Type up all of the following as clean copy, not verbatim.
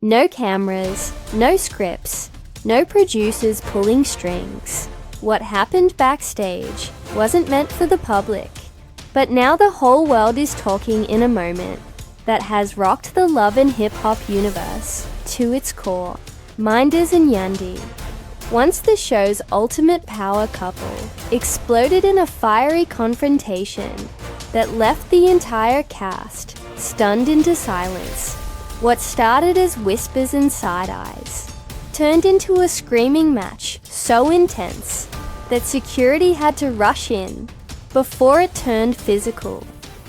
No cameras, no scripts, no producers pulling strings. What happened backstage wasn't meant for the public. But now the whole world is talking in a moment that has rocked the love and hip-hop universe to its core. Mendeecees and Yandy. Once the show's ultimate power couple exploded in a fiery confrontation that left the entire cast stunned into silence. What started as whispers and side-eyes turned into a screaming match so intense that security had to rush in before it turned physical.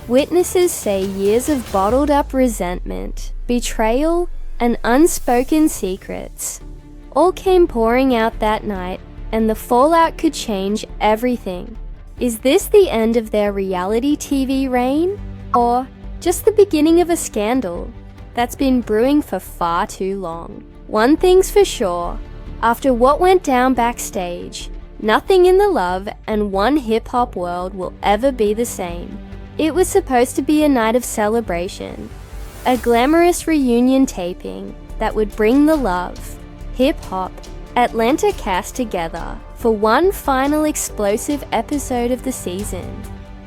Witnesses say years of bottled-up resentment, betrayal, and unspoken secrets all came pouring out that night, and the fallout could change everything. Is this the end of their reality TV reign? Or just the beginning of a scandal that's been brewing for far too long? One thing's for sure, after what went down backstage, nothing in the love and one hip-hop world will ever be the same. It was supposed to be a night of celebration, a glamorous reunion taping that would bring the love, hip-hop, Atlanta cast together for one final explosive episode of the season.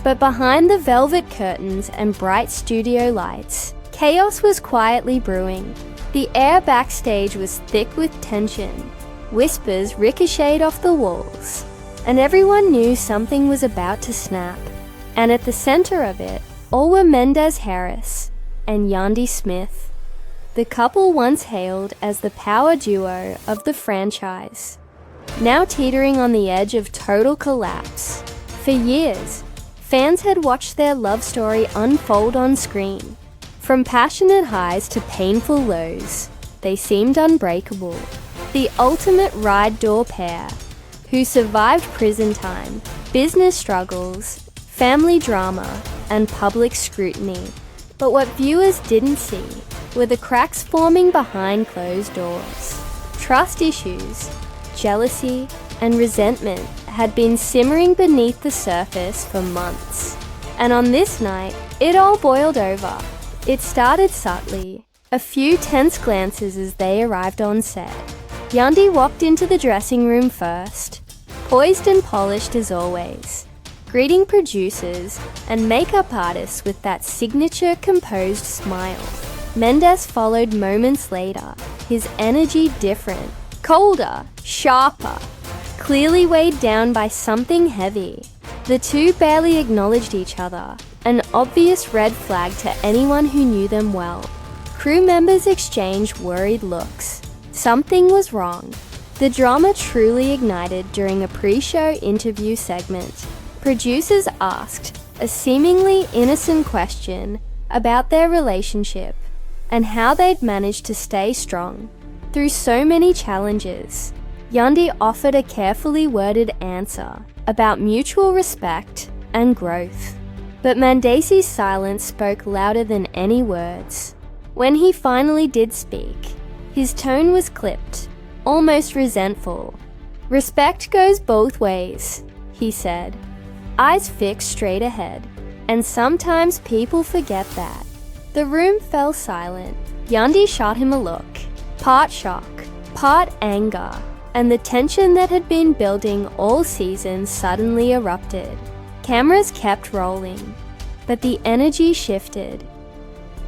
But behind the velvet curtains and bright studio lights, chaos was quietly brewing. The air backstage was thick with tension. Whispers ricocheted off the walls, and everyone knew something was about to snap. And at the center of it, all were Mendeecees Harris and Yandy Smith, the couple once hailed as the power duo of the franchise, now teetering on the edge of total collapse. For years, fans had watched their love story unfold on screen. From passionate highs to painful lows, they seemed unbreakable. The ultimate ride-door pair, who survived prison time, business struggles, family drama, and public scrutiny. But what viewers didn't see were the cracks forming behind closed doors. Trust issues, jealousy, and resentment had been simmering beneath the surface for months. And on this night, it all boiled over. It started subtly, a few tense glances as they arrived on set. Yandy walked into the dressing room first, poised and polished as always, greeting producers and makeup artists with that signature composed smile. Mendeecees followed moments later, his energy different, colder, sharper, clearly weighed down by something heavy. The two barely acknowledged each other, an obvious red flag to anyone who knew them well. Crew members exchanged worried looks. Something was wrong. The drama truly ignited during a pre-show interview segment. Producers asked a seemingly innocent question about their relationship and how they'd managed to stay strong through so many challenges. Yandy offered a carefully worded answer about mutual respect and growth. But Mendeecees' silence spoke louder than any words. When he finally did speak, his tone was clipped, almost resentful. "Respect goes both ways," he said, eyes fixed straight ahead. And sometimes people forget that. The room fell silent. Yandy shot him a look, part shock, part anger, and the tension that had been building all season suddenly erupted. Cameras kept rolling, but the energy shifted.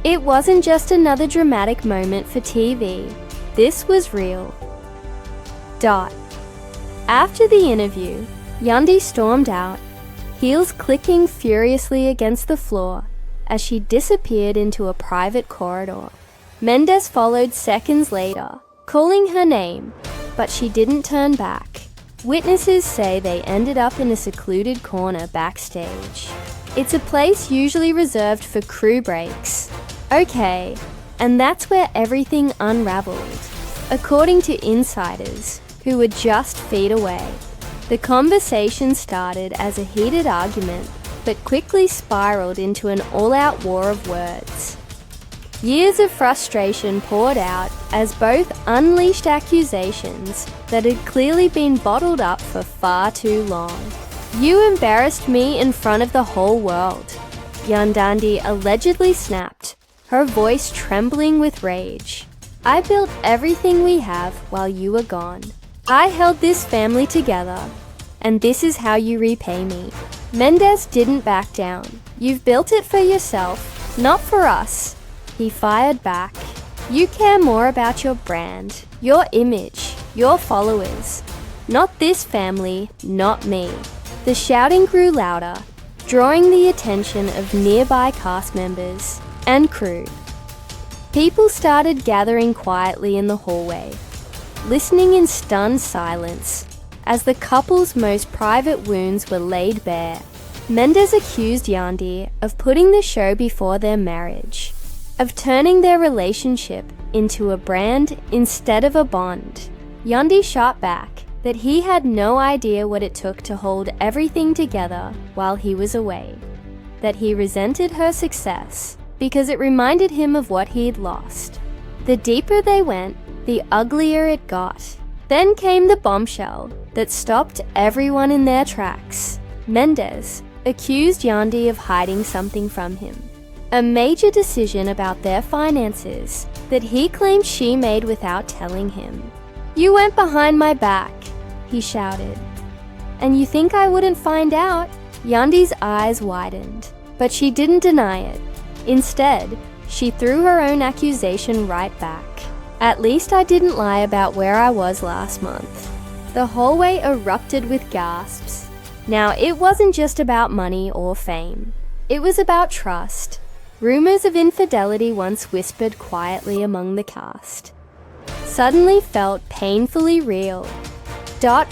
It wasn't just another dramatic moment for TV. This was real. After the interview, Yandy stormed out, heels clicking furiously against the floor as she disappeared into a private corridor. Mendeecees followed seconds later, calling her name, but she didn't turn back. Witnesses say they ended up in a secluded corner backstage. It's a place usually reserved for crew breaks. Okay, and that's where everything unraveled. According to insiders, who were just feet away, the conversation started as a heated argument, but quickly spiraled into an all-out war of words. Years of frustration poured out as both unleashed accusations that had clearly been bottled up for far too long. "You embarrassed me in front of the whole world," Yandy allegedly snapped, her voice trembling with rage. I built everything we have while you were gone. I held this family together, and this is how you repay me." Mendeecees didn't back down. "You've built it for yourself, not for us." He fired back. "You care more about your brand, your image, your followers. Not this family, not me." The shouting grew louder, drawing the attention of nearby cast members and crew. People started gathering quietly in the hallway, listening in stunned silence as the couple's most private wounds were laid bare. Mendeecees accused Yandy of putting the show before their marriage, of turning their relationship into a brand instead of a bond. Yandy shot back that he had no idea what it took to hold everything together while he was away, that he resented her success because it reminded him of what he'd lost. The deeper they went, the uglier it got. Then came the bombshell that stopped everyone in their tracks. Mendeecees accused Yandy of hiding something from him, a major decision about their finances that he claimed she made without telling him. "You went behind my back," he shouted. "And you think I wouldn't find out?" Yandy's eyes widened, but she didn't deny it. Instead, she threw her own accusation right back. "At least I didn't lie about where I was last month." The hallway erupted with gasps. Now, it wasn't just about money or fame. It was about trust. Rumors of infidelity once whispered quietly among the cast suddenly felt painfully real.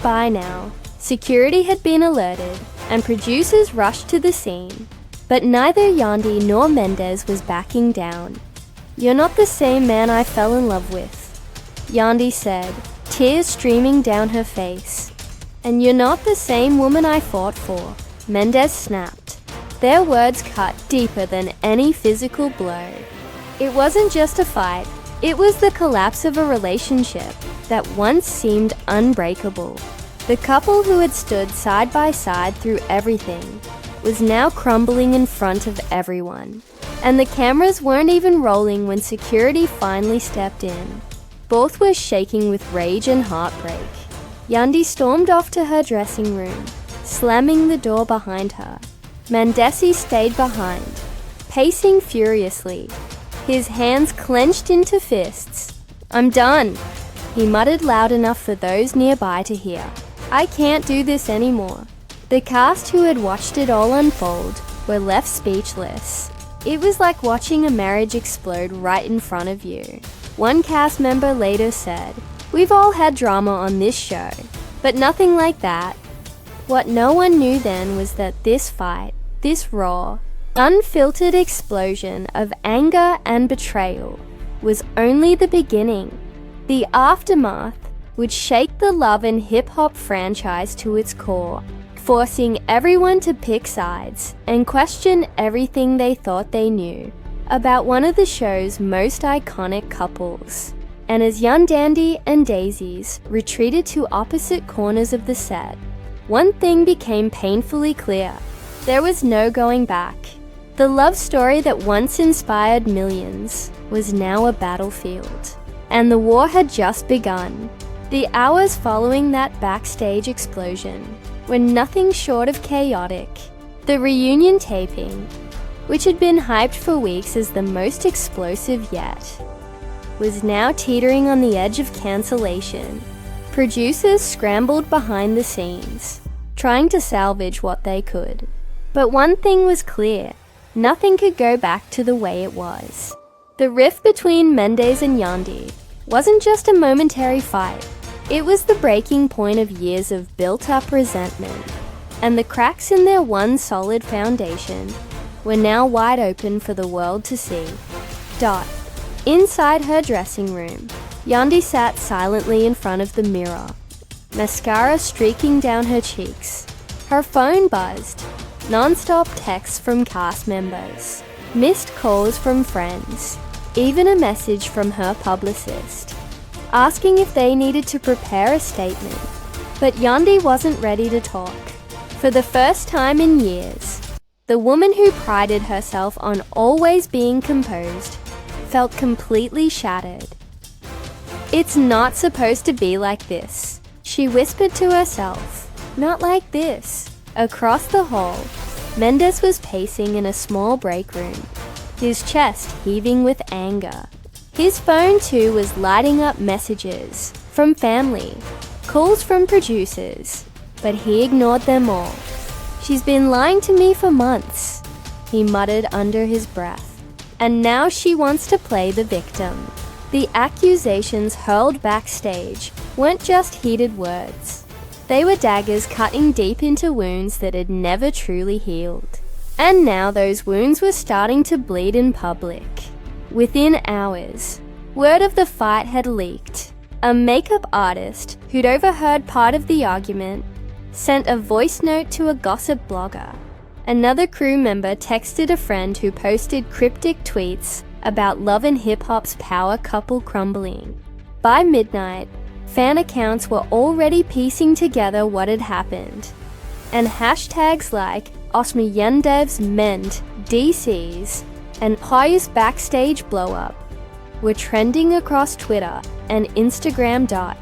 By now, security had been alerted and producers rushed to the scene. But neither Yandy nor Mendeecees was backing down. "You're not the same man I fell in love with," Yandy said, tears streaming down her face. "And you're not the same woman I fought for," Mendeecees snapped. Their words cut deeper than any physical blow. It wasn't just a fight, it was the collapse of a relationship that once seemed unbreakable. The couple who had stood side by side through everything was now crumbling in front of everyone. And the cameras weren't even rolling when security finally stepped in. Both were shaking with rage and heartbreak. Yandy stormed off to her dressing room, slamming the door behind her. Mendeecees stayed behind, pacing furiously, his hands clenched into fists. "I'm done," he muttered loud enough for those nearby to hear. "I can't do this anymore." The cast who had watched it all unfold were left speechless. It was like watching a marriage explode right in front of you. One cast member later said, "We've all had drama on this show, but nothing like that." What no one knew then was that this fight, this raw, unfiltered explosion of anger and betrayal was only the beginning. The aftermath would shake the love and hip-hop franchise to its core, forcing everyone to pick sides and question everything they thought they knew about one of the show's most iconic couples. And as Yandy and Mendeecees retreated to opposite corners of the set, one thing became painfully clear. There was no going back. The love story that once inspired millions was now a battlefield, and the war had just begun. The hours following that backstage explosion were nothing short of chaotic. The reunion taping, which had been hyped for weeks as the most explosive yet, was now teetering on the edge of cancellation. Producers scrambled behind the scenes, trying to salvage what they could. But one thing was clear, nothing could go back to the way it was. The rift between Mendeecees and Yandy wasn't just a momentary fight. It was the breaking point of years of built-up resentment, and the cracks in their one solid foundation were now wide open for the world to see. Inside her dressing room, Yandy sat silently in front of the mirror, mascara streaking down her cheeks. Her phone buzzed, non-stop texts from cast members, missed calls from friends, even a message from her publicist, asking if they needed to prepare a statement. But Yandy wasn't ready to talk. For the first time in years, the woman who prided herself on always being composed felt completely shattered. "It's not supposed to be like this," she whispered to herself. "Not like this." Across the hall, Mendeecees was pacing in a small break room, his chest heaving with anger. His phone too was lighting up messages from family, calls from producers, but he ignored them all. "She's been lying to me for months," he muttered under his breath. "And now she wants to play the victim." The accusations hurled backstage weren't just heated words. They were daggers cutting deep into wounds that had never truly healed. And now those wounds were starting to bleed in public. Within hours, word of the fight had leaked. A makeup artist who'd overheard part of the argument sent a voice note to a gossip blogger. Another crew member texted a friend who posted cryptic tweets about Love and Hip Hop's power couple crumbling. By midnight, fan accounts were already piecing together what had happened, and hashtags like Yandy and Mendeecees and highest Backstage blow-up were trending across Twitter and Instagram.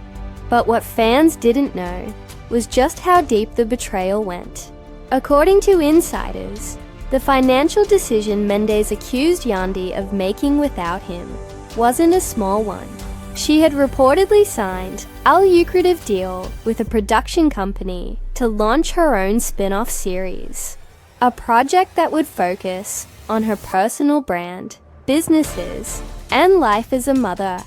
But what fans didn't know was just how deep the betrayal went. According to insiders, the financial decision Mendeecees accused Yandy of making without him wasn't a small one. She had reportedly signed a lucrative deal with a production company to launch her own spin-off series, a project that would focus on her personal brand, businesses, and life as a mother.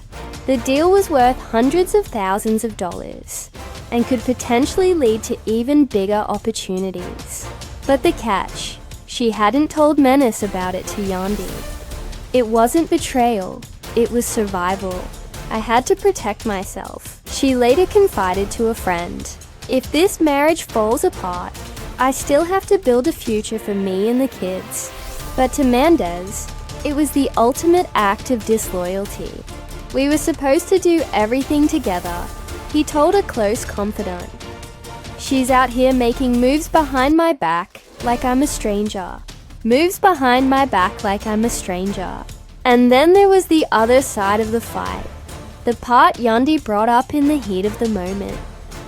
The deal was worth hundreds of thousands of dollars and could potentially lead to even bigger opportunities. But the catch, she hadn't told Mendeecees about it to Yandy. It wasn't betrayal, it was survival. "I had to protect myself," she later confided to a friend. "If this marriage falls apart, I still have to build a future for me and the kids." But to Mendeecees, it was the ultimate act of disloyalty. "We were supposed to do everything together," he told a close confidant. "She's out here making moves behind my back like I'm a stranger. Moves behind my back like I'm a stranger." And then there was the other side of the fight. The part Yandy brought up in the heat of the moment.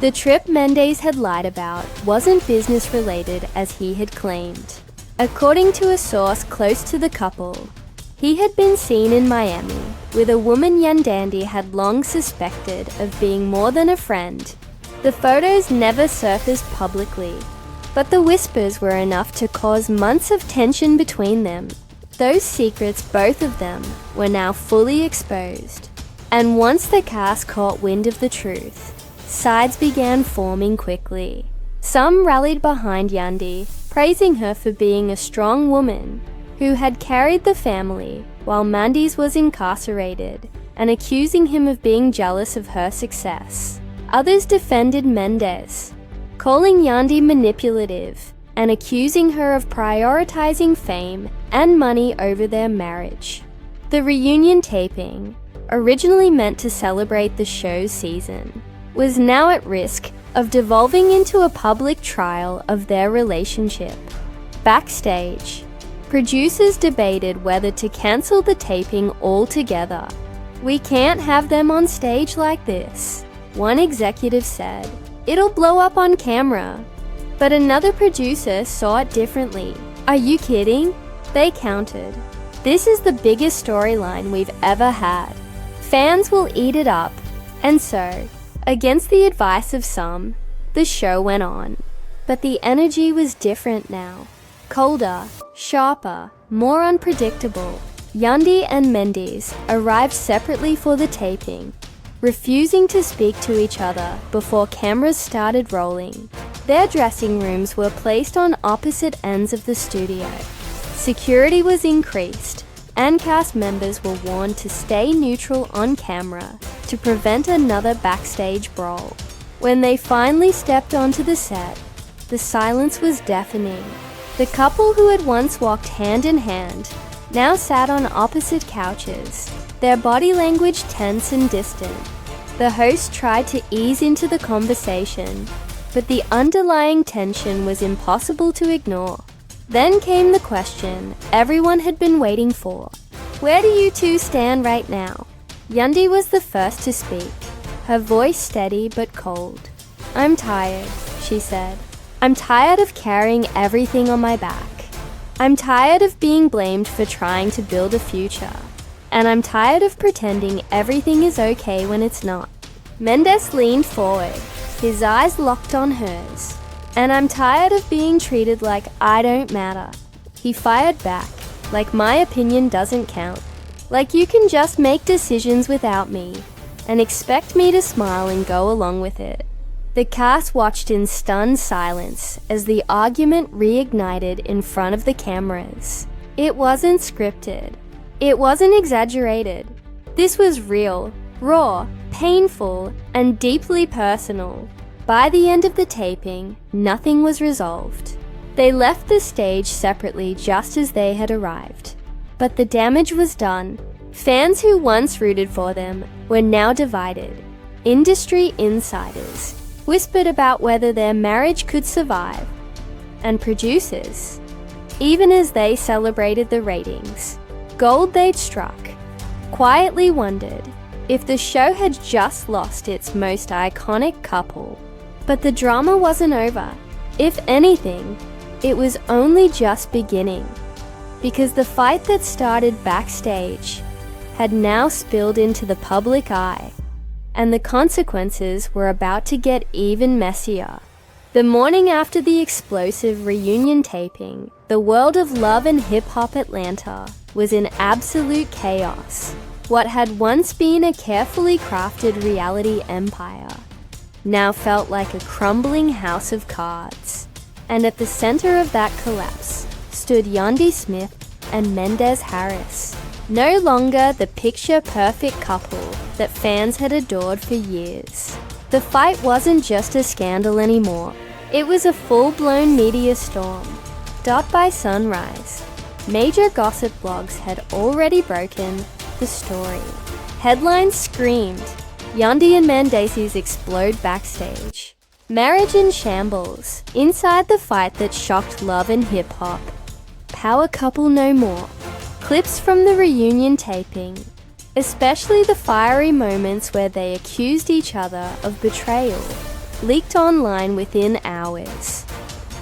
The trip Mendeecees had lied about wasn't business related as he had claimed. According to a source close to the couple, he had been seen in Miami with a woman Yandy had long suspected of being more than a friend. The photos never surfaced publicly, but the whispers were enough to cause months of tension between them. Those secrets, both of them, were now fully exposed. And once the cast caught wind of the truth, sides began forming quickly. Some rallied behind Yandy, praising her for being a strong woman who had carried the family while Mendeecees was incarcerated, and accusing him of being jealous of her success. Others defended Mendeecees, calling Yandy manipulative and accusing her of prioritizing fame and money over their marriage. The reunion taping, originally meant to celebrate the show's season, was now at risk of devolving into a public trial of their relationship. Backstage, producers debated whether to cancel the taping altogether. "We can't have them on stage like this," one executive said. "It'll blow up on camera." But another producer saw it differently. "Are you kidding?" they countered. "This is the biggest storyline we've ever had. Fans will eat it up." And so, against the advice of some, the show went on. But the energy was different now. Colder, sharper, more unpredictable. Yandy and Mendeecees arrived separately for the taping, refusing to speak to each other before cameras started rolling. Their dressing rooms were placed on opposite ends of the studio. Security was increased, and cast members were warned to stay neutral on camera to prevent another backstage brawl. When they finally stepped onto the set, the silence was deafening. The couple who had once walked hand in hand now sat on opposite couches, their body language tense and distant. The host tried to ease into the conversation, but the underlying tension was impossible to ignore. Then came the question everyone had been waiting for. Where do you two stand right now? Yandy was the first to speak, her voice steady but cold. "I'm tired," she said. "I'm tired of carrying everything on my back. I'm tired of being blamed for trying to build a future. And I'm tired of pretending everything is okay when it's not." Mendeecees leaned forward, his eyes locked on hers. "And I'm tired of being treated like I don't matter." He fired back, "Like my opinion doesn't count. Like you can just make decisions without me and expect me to smile and go along with it." The cast watched in stunned silence as the argument reignited in front of the cameras. It wasn't scripted. It wasn't exaggerated. This was real, raw, painful, and deeply personal. By the end of the taping, nothing was resolved. They left the stage separately just as they had arrived. But the damage was done. Fans who once rooted for them were now divided. Industry insiders whispered about whether their marriage could survive. And producers, even as they celebrated the ratings, gold they'd struck, quietly wondered if the show had just lost its most iconic couple. But the drama wasn't over. If anything, it was only just beginning. Because the fight that started backstage had now spilled into the public eye, and the consequences were about to get even messier. The morning after the explosive reunion taping, the world of love and hip-hop Atlanta was in absolute chaos. What had once been a carefully crafted reality empire now felt like a crumbling house of cards. And at the center of that collapse stood Yandy Smith and Mendeecees Harris, no longer the picture-perfect couple that fans had adored for years. The fight wasn't just a scandal anymore. It was a full-blown media storm. By sunrise, major gossip blogs had already broken the story. Headlines screamed, "Yandy and Mendeecees explode backstage." Marriage in shambles, inside the fight that shocked love and hip-hop. Power couple no more. Clips from the reunion taping, especially the fiery moments where they accused each other of betrayal, leaked online within hours.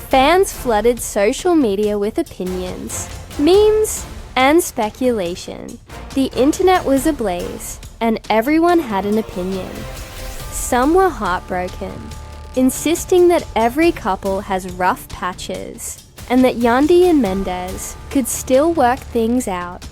Fans flooded social media with opinions, memes, and speculation. The internet was ablaze, and everyone had an opinion. Some were heartbroken, insisting that every couple has rough patches, and that Yandy and Mendeecees could still work things out.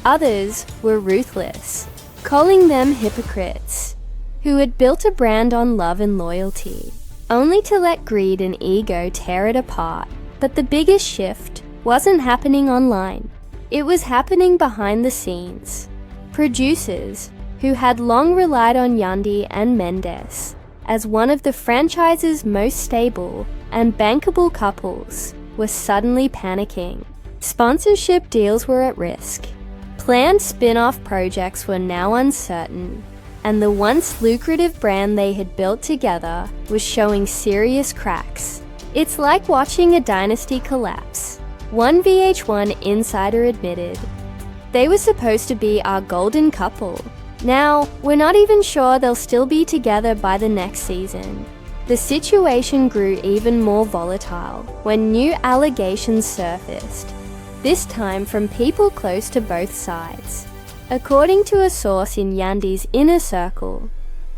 Others were ruthless, calling them hypocrites, who had built a brand on love and loyalty, only to let greed and ego tear it apart. But the biggest shift wasn't happening online. It was happening behind the scenes. Producers, who had long relied on Yandy and Mendeecees as one of the franchise's most stable and bankable couples, were suddenly panicking. Sponsorship deals were at risk. Planned spin-off projects were now uncertain, and the once lucrative brand they had built together was showing serious cracks. It's like watching a dynasty collapse. One VH1 insider admitted, "They were supposed to be our golden couple. Now, we're not even sure they'll still be together by the next season." The situation grew even more volatile when new allegations surfaced, this time from people close to both sides. According to a source in Yandy's inner circle,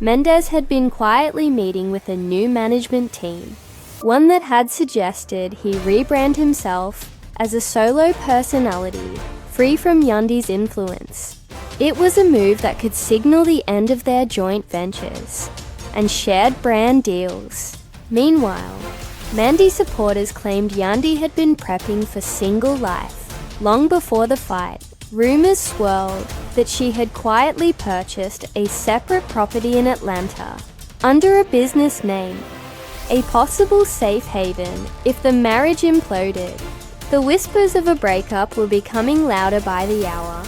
Mendeecees had been quietly meeting with a new management team, one that had suggested he rebrand himself as a solo personality free from Yandy's influence. It was a move that could signal the end of their joint ventures and shared brand deals. Meanwhile, Mandy supporters claimed Yandy had been prepping for single life long before the fight. Rumors swirled that she had quietly purchased a separate property in Atlanta under a business name, a possible safe haven if the marriage imploded. The whispers of a breakup were becoming louder by the hour,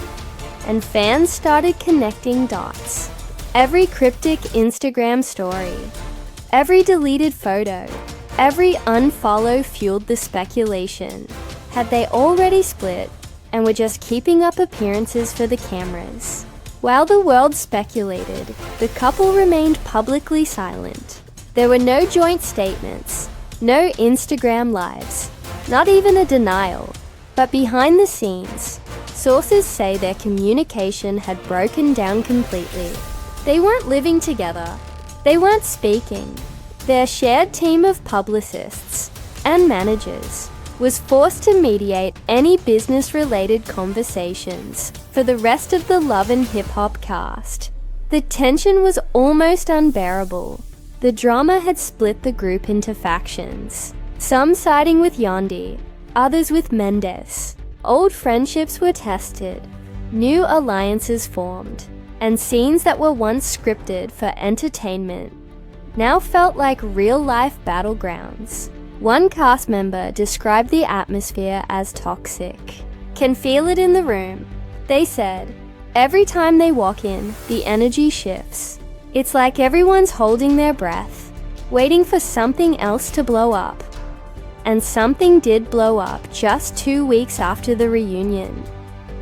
and fans started connecting dots. Every cryptic Instagram story, every deleted photo, every unfollow fueled the speculation. Had they already split and were just keeping up appearances for the cameras? While the world speculated, the couple remained publicly silent. There were no joint statements, no Instagram lives, not even a denial. But behind the scenes, sources say their communication had broken down completely. They weren't living together. They weren't speaking. Their shared team of publicists and managers was forced to mediate any business-related conversations for the rest of the Love and Hip Hop cast. The tension was almost unbearable. The drama had split the group into factions, some siding with Yandy, others with Mendeecees. Old friendships were tested, new alliances formed, and scenes that were once scripted for entertainment now felt like real-life battlegrounds. One cast member described the atmosphere as toxic. "Can feel it in the room," they said. "Every time they walk in, the energy shifts. It's like everyone's holding their breath, waiting for something else to blow up." And something did blow up just 2 weeks after the reunion.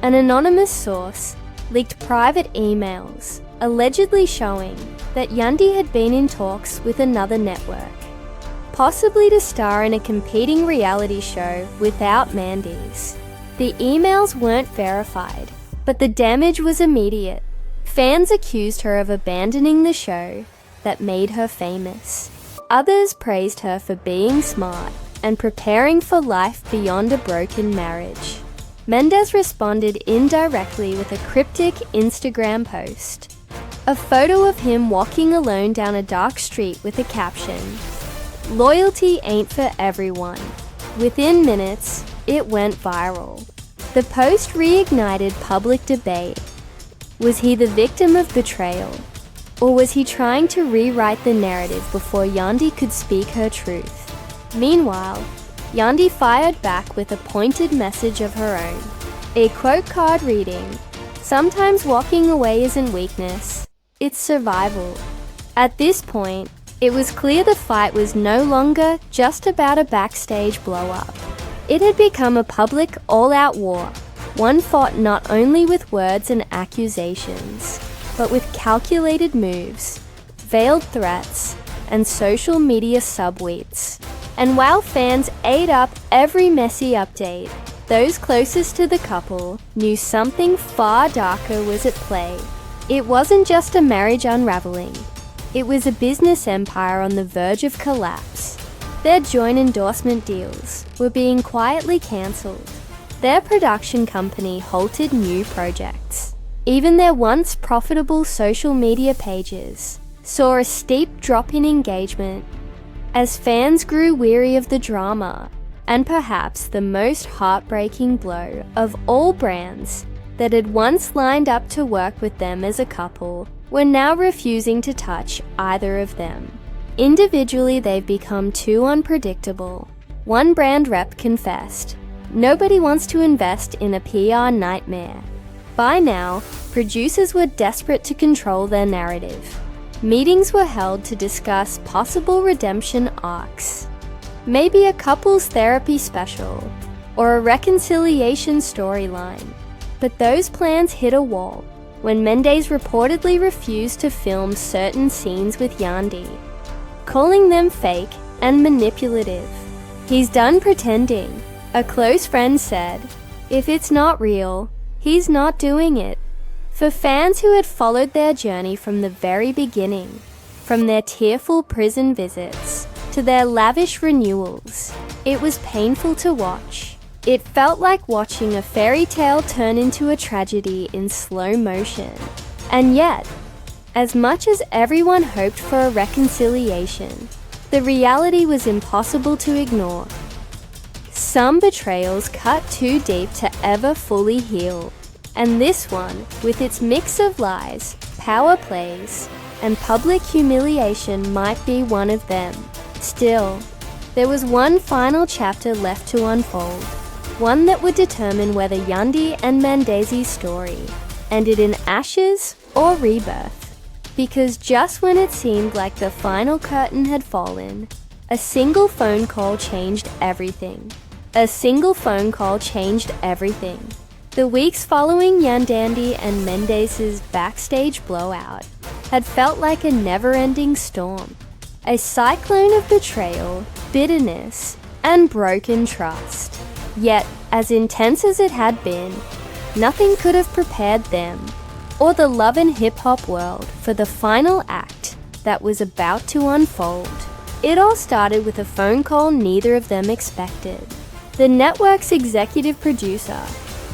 An anonymous source leaked private emails, allegedly showing that Yandy had been in talks with another network, possibly to star in a competing reality show without Mendeecees. The emails weren't verified, but the damage was immediate. Fans accused her of abandoning the show that made her famous. Others praised her for being smart and preparing for life beyond a broken marriage. Mendeecees responded indirectly with a cryptic Instagram post. A photo of him walking alone down a dark street with a caption, "Loyalty ain't for everyone." Within minutes, it went viral. The post reignited public debate. Was he the victim of betrayal? Or was he trying to rewrite the narrative before Yandy could speak her truth? Meanwhile, Yandy fired back with a pointed message of her own. A quote card reading, "Sometimes walking away isn't weakness, it's survival." At this point, it was clear the fight was no longer just about a backstage blow-up. It had become a public all-out war, one fought not only with words and accusations, but with calculated moves, veiled threats, and social media subtweets. And while fans ate up every messy update, those closest to the couple knew something far darker was at play. It wasn't just a marriage unraveling. It was a business empire on the verge of collapse. Their joint endorsement deals were being quietly cancelled. Their production company halted new projects. Even their once profitable social media pages saw a steep drop in engagement as fans grew weary of the drama, and perhaps the most heartbreaking blow of all, brands that had once lined up to work with them as a couple were now refusing to touch either of them. Individually, they've become too unpredictable. One brand rep confessed, "Nobody wants to invest in a PR nightmare." By now, producers were desperate to control their narrative. Meetings were held to discuss possible redemption arcs, maybe a couples therapy special, or a reconciliation storyline. But those plans hit a wall when Mendeecees reportedly refused to film certain scenes with Yandy, calling them fake and manipulative. "He's done pretending," a close friend said. "If it's not real, he's not doing it." For fans who had followed their journey from the very beginning, from their tearful prison visits to their lavish renewals, it was painful to watch. It felt like watching a fairy tale turn into a tragedy in slow motion. And yet, as much as everyone hoped for a reconciliation, the reality was impossible to ignore. Some betrayals cut too deep to ever fully heal. And this one, with its mix of lies, power plays, and public humiliation might be one of them. Still, there was one final chapter left to unfold, one that would determine whether Yandy and Mendeecees' story ended in ashes or rebirth. Because just when it seemed like the final curtain had fallen, a single phone call changed everything. A single phone call changed everything. The weeks following Yandy and Mendeecees' Backstage blowout had felt like a never-ending storm, a cyclone of betrayal, bitterness, and broken trust. Yet, as intense as it had been, nothing could have prepared them or the love and hip-hop world for the final act that was about to unfold. It all started with a phone call neither of them expected. The network's executive producer,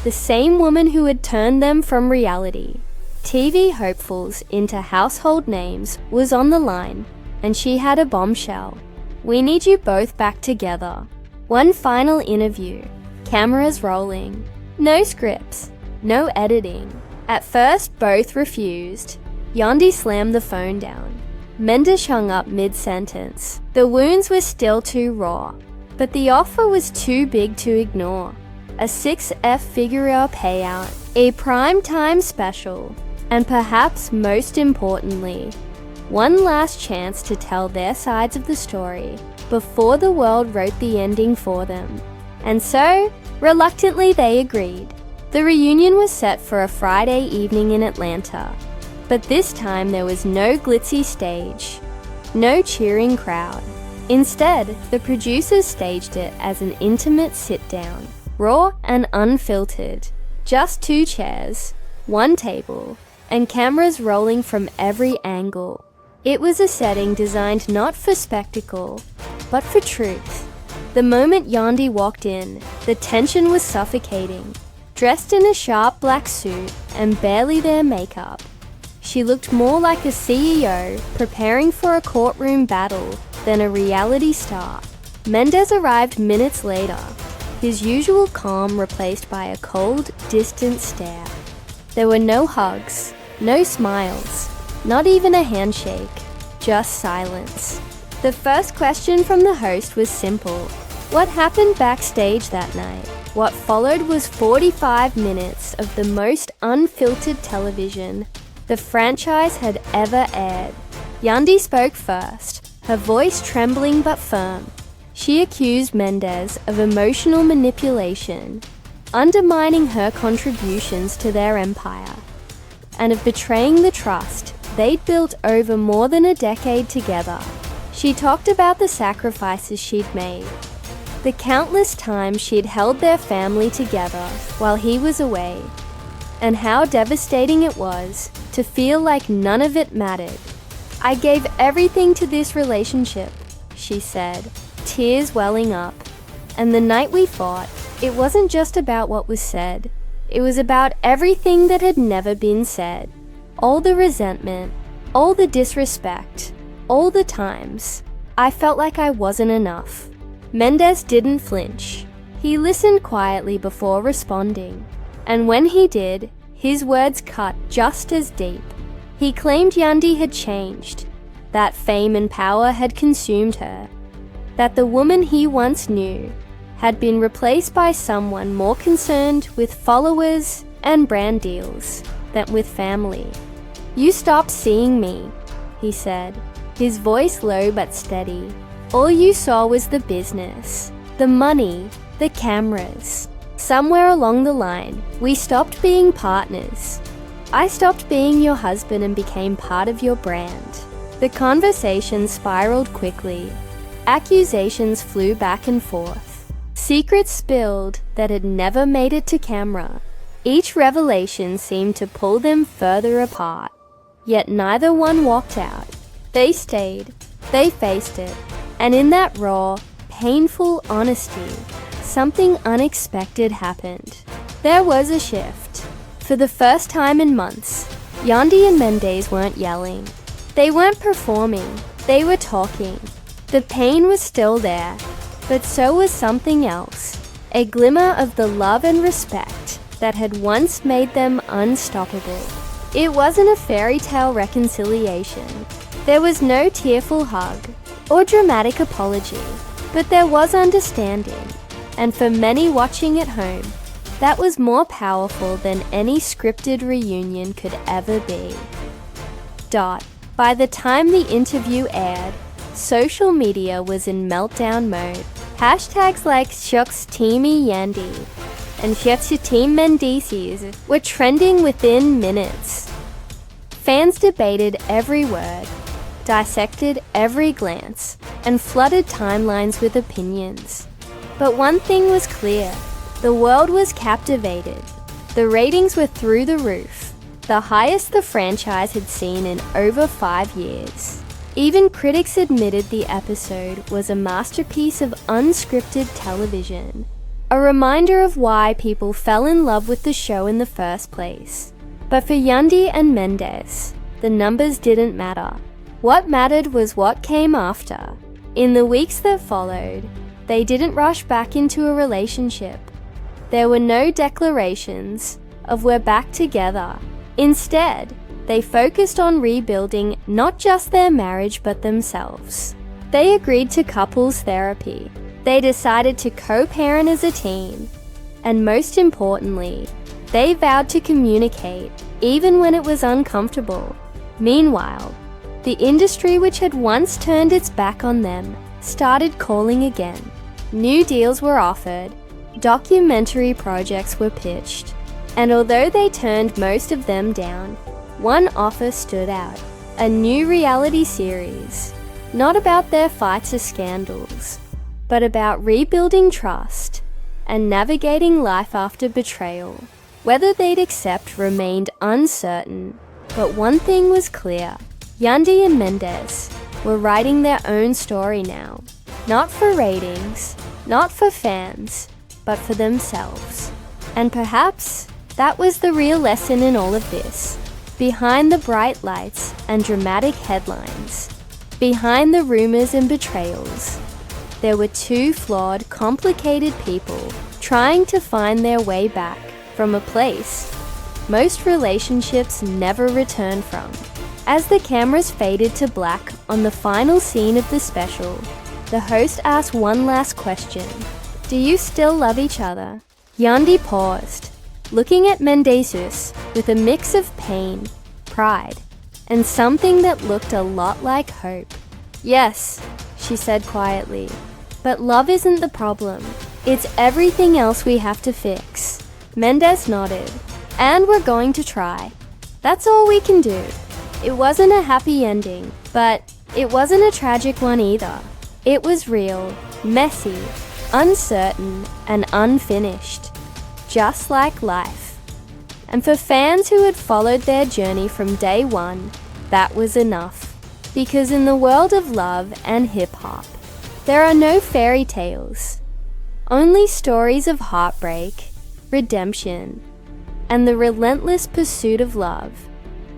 the same woman who had turned them from reality TV hopefuls into household names, was on the line, and she had a bombshell. "We need you both back together." One final interview, cameras rolling, no scripts, no editing. At first, both refused. Yandy slammed the phone down. Mendeecees hung up mid-sentence. The wounds were still too raw, but the offer was too big to ignore. A 6-figure payout, a prime-time special, and perhaps most importantly, one last chance to tell their sides of the story before the world wrote the ending for them. And so, reluctantly they agreed. The reunion was set for a Friday evening in Atlanta, but this time there was no glitzy stage, no cheering crowd. Instead, the producers staged it as an intimate sit-down, raw and unfiltered. Just 2 chairs, 1 table, and cameras rolling from every angle. It was a setting designed not for spectacle, but for truth. The moment Yandy walked in, the tension was suffocating. Dressed in a sharp black suit and barely their makeup, she looked more like a CEO preparing for a courtroom battle than a reality star. Mendeecees arrived minutes later, his usual calm replaced by a cold, distant stare. There were no hugs, no smiles, not even a handshake, just silence. The first question from the host was simple. What happened backstage that night? What followed was 45 minutes of the most unfiltered television the franchise had ever aired. Yandy spoke first, her voice trembling but firm. She accused Mendeecees of emotional manipulation, undermining her contributions to their empire, and of betraying the trust they'd built over more than a decade together. She talked about the sacrifices she'd made, the countless times she'd held their family together while he was away, and how devastating it was to feel like none of it mattered. "I gave everything to this relationship," she said, tears welling up. "And the night we fought, it wasn't just about what was said. It was about everything that had never been said. All the resentment, all the disrespect, all the times I felt like I wasn't enough." Mendeecees didn't flinch. He listened quietly before responding, and when he did, his words cut just as deep. He claimed Yandy had changed, that fame and power had consumed her, that the woman he once knew had been replaced by someone more concerned with followers and brand deals than with family. "You stopped seeing me," he said, his voice low but steady. "All you saw was the business, the money, the cameras. Somewhere along the line, we stopped being partners. I stopped being your husband and became part of your brand." The conversation spiraled quickly. Accusations flew back and forth. Secrets spilled that had never made it to camera. Each revelation seemed to pull them further apart. Yet neither one walked out. They stayed. They faced it. And in that raw, painful honesty, something unexpected happened. There was a shift. For the first time in months, Yandy and Mendeecees weren't yelling. They weren't performing. They were talking. The pain was still there, but so was something else. A glimmer of the love and respect that had once made them unstoppable. It wasn't a fairy tale reconciliation. There was no tearful hug or dramatic apology, but there was understanding, and for many watching at home, that was more powerful than any scripted reunion could ever be. By the time the interview aired, social media was in meltdown mode. Hashtags like Shucks Teamy Yandy, and Team Mendeecees were trending within minutes. Fans debated every word, dissected every glance, and flooded timelines with opinions. But one thing was clear, the world was captivated. The ratings were through the roof, the highest the franchise had seen in over 5 years. Even critics admitted the episode was a masterpiece of unscripted television, a reminder of why people fell in love with the show in the first place. But for Yandy and Mendeecees, the numbers didn't matter. What mattered was what came after. In the weeks that followed, they didn't rush back into a relationship. There were no declarations of "we're back together." Instead, they focused on rebuilding not just their marriage but themselves. They agreed to couples therapy. They decided to co-parent as a team. And most importantly, they vowed to communicate even when it was uncomfortable. Meanwhile, the industry, which had once turned its back on them, started calling again. New deals were offered, documentary projects were pitched, and although they turned most of them down, one offer stood out: a new reality series, not about their fights or scandals, but about rebuilding trust and navigating life after betrayal. Whether they'd accept remained uncertain, but one thing was clear: Yandy and Mendeecees were writing their own story now, not for ratings, not for fans, but for themselves. And perhaps that was the real lesson in all of this. Behind the bright lights and dramatic headlines, behind the rumors and betrayals, there were two flawed, complicated people trying to find their way back from a place most relationships never return from. As the cameras faded to black on the final scene of the special, the host asked one last question: "Do you still love each other?" Yandy paused, looking at Mendeecees with a mix of pain, pride, and something that looked a lot like hope. "Yes," she said quietly, "but love isn't the problem. It's everything else we have to fix." Mendeecees nodded. "And we're going to try. That's all we can do." It wasn't a happy ending, but it wasn't a tragic one either. It was real, messy, uncertain, and unfinished, just like life. And for fans who had followed their journey from day one, that was enough. Because in the world of love and hip-hop, there are no fairy tales, only stories of heartbreak, redemption, and the relentless pursuit of love.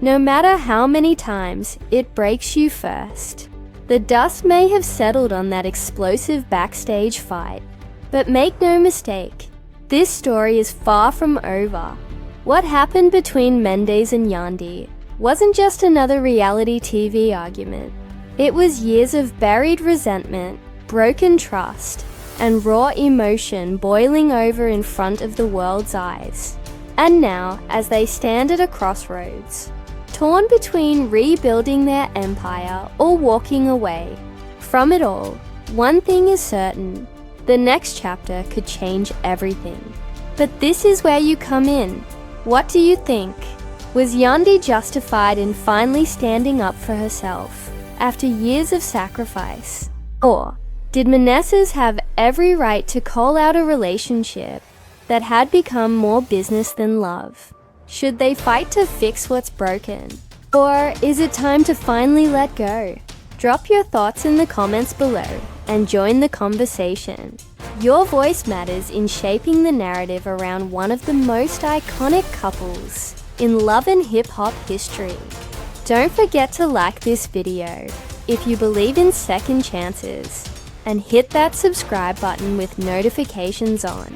No matter how many times it breaks you first. The dust may have settled on that explosive backstage fight, but make no mistake, this story is far from over. What happened between Mendeecees and Yandy wasn't just another reality TV argument. It was years of buried resentment, broken trust, and raw emotion boiling over in front of the world's eyes. And now, as they stand at a crossroads, torn between rebuilding their empire or walking away from it all, one thing is certain: the next chapter could change everything. But this is where you come in. What do you think? Was Yandy justified in finally standing up for herself after years of sacrifice? Or did Mendeecees have every right to call out a relationship that had become more business than love? Should they fight to fix what's broken? Or is it time to finally let go? Drop your thoughts in the comments below and join the conversation. Your voice matters in shaping the narrative around one of the most iconic couples in love and hip-hop history. Don't forget to like this video if you believe in second chances, and hit that subscribe button with notifications on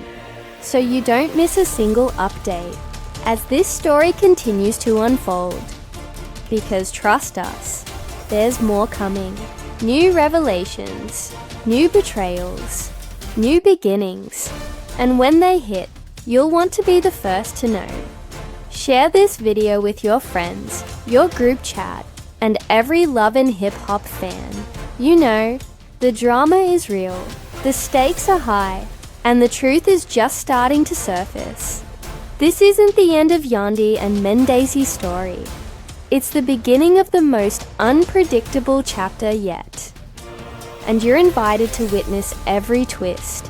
so you don't miss a single update as this story continues to unfold. Because trust us, there's more coming. New revelations, new betrayals, new beginnings, and when they hit, you'll want to be the first to know. Share this video with your friends, your group chat, and every love and hip-hop fan. You know, the drama is real, the stakes are high, And the truth is just starting to surface. This isn't the end of Yandy and Mendeecees' story. It's the beginning of the most unpredictable chapter yet. And you're invited to witness every twist,